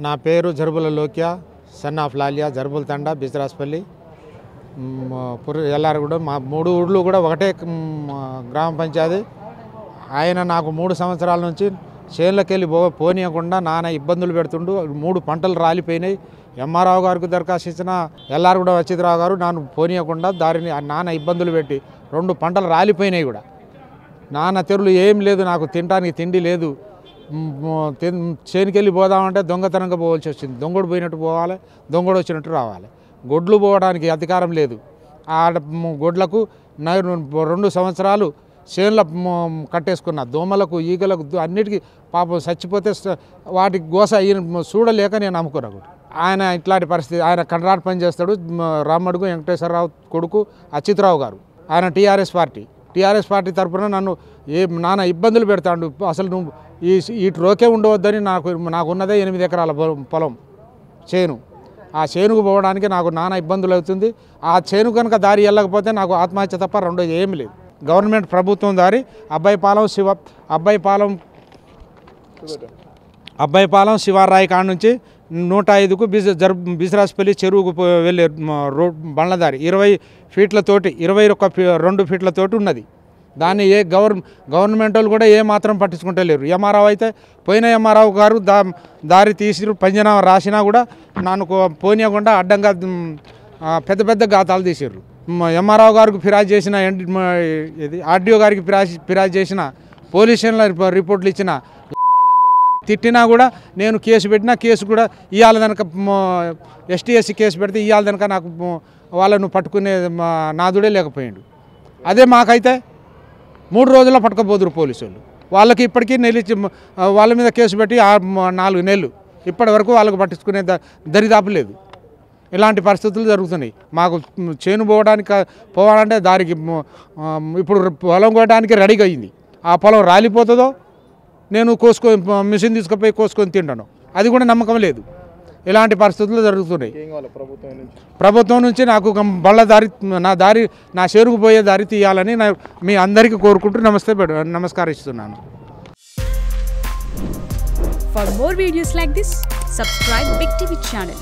నా పేరు జరుబుల Lokya, son of Laliya, జరుబుల తండా, బిజ్రాస్పల్లి, ఎల్లారగూడెం. మా 3 ఊళ్ళు కూడా ఒకటే గ్రామ పంచాయతీ. ఆయన నాకు 3 సంవత్సరాల నుంచి చేనులకు వెళ్ళి పోనీయకుండా నానా ఇబ్బందులు పెడుతుండు. 3 పంటలు రాలిపోయినాయి. ఎంఆర్ఆవు గారికి దరఖాస్తు ఇచ్చిన ఎల్లారగూడెం అచ్యుతరావు గారు నన్ను పోనీయకుండా దారిని నానా ఇబ్బందులు పెట్టి 2 పంటలు రాలిపోయినాయి కూడా. నాన్న తెరులు ఏం లేదు, నాకు తినడానికి తిండి లేదు. చేనుకెళ్ళి పోదామంటే దొంగతనంగా పోవాల్సి వచ్చింది. దొంగడు పోయినట్టు పోవాలి, దొంగడు వచ్చినట్టు రావాలి. గొడ్లు పోవడానికి అధికారం లేదు. ఆ గొడ్లకు 2 సంవత్సరాలు చేనుల కట్టేసుకున్న. దోమలకు, ఈగలకు, అన్నిటికీ పాపం చచ్చిపోతే వాటికి గోస చూడలేక నేను అమ్ముకున్నా. ఆయన ఇట్లాంటి పరిస్థితి. ఆయన కంట్రాక్ట్ పని చేస్తాడు. రామ్మడుగు వెంకటేశ్వరరావు కొడుకు అచ్యుతరావు గారు. ఆయన టీఆర్ఎస్ పార్టీ తరఫున నన్ను నానా ఇబ్బందులు పెడతాడు. అసలు నువ్వు ఈ రోకే ఉండవద్దని నాకున్నదే 8 ఎకరాల పొలం చేను. ఆ చేనుకు పోవడానికి నాకు నానా ఇబ్బందులు అవుతుంది. ఆ చేను కనుక దారి వెళ్ళకపోతే నాకు ఆత్మహత్య తప్ప రెండోది ఏమి లేదు. గవర్నమెంట్ ప్రభుత్వం దారి అబ్బాయిపాలెం శివారాయి కాడ నుంచి 105కు బిజ్రాస్పల్లి చెరువుకు వెళ్ళే బండ్ల దారి 20 ఫీట్లతోటి 21 ఫీట్లతోటి ఉన్నది. దాన్ని గవర్నమెంట్ వాళ్ళు కూడా ఏమాత్రం పట్టించుకుంటలేరు. ఎంఆర్ఆవు అయితే పోయిన ఎంఆర్ఆవు గారు దారి తీసి పంజనామా రాసినా కూడా నన్ను పోనీయకుండా అడ్డంగా పెద్ద గాతాలు తీసారు. ఎంఆర్ఆవు గారికి ఫిర్యాదు చేసిన, ఆర్డీఓ గారికి ఫిర్యాదు చేసిన, పోలీస్ స్టేషన్లో రిపోర్ట్లు ఇచ్చిన, తిట్టినా కూడా నేను కేసు పెట్టినా కేసు కూడా ఇవాళ కనుక ఎస్టీఎస్సీ కేసు పెడితే ఇవాళ కనుక నాకు వాళ్ళను పట్టుకునే నాదుడే లేకపోయాడు. అదే మాకైతే 3 రోజుల్లో పట్టుకపోదురు పోలీసు వాళ్ళు. వాళ్ళకి ఇప్పటికీ వాళ్ళ మీద కేసు పెట్టి 4 నెలలు ఇప్పటి వరకు వాళ్ళకు పట్టించుకునే దరిదాపు లేదు. ఇలాంటి పరిస్థితులు జరుగుతున్నాయి. మాకు చేను పోవాలంటే దారికి ఇప్పుడు పొలం కోయడానికి రెడీగా అయింది. ఆ పొలం రాలిపోతుందో నేను మిషన్ తీసుకుపోయి కోసుకొని తింటాను, అది కూడా నమ్మకం లేదు. ఇలాంటి పరిస్థితులు జరుగుతున్నాయి. ప్రభుత్వం నుంచి నాకు బళ్ళ దారి నా చేరుకు పోయే దారి తీయాలని మీ అందరికీ కోరుకుంటూ నమస్కరిస్తున్నాను. For more videos like this, subscribe Big TV channel.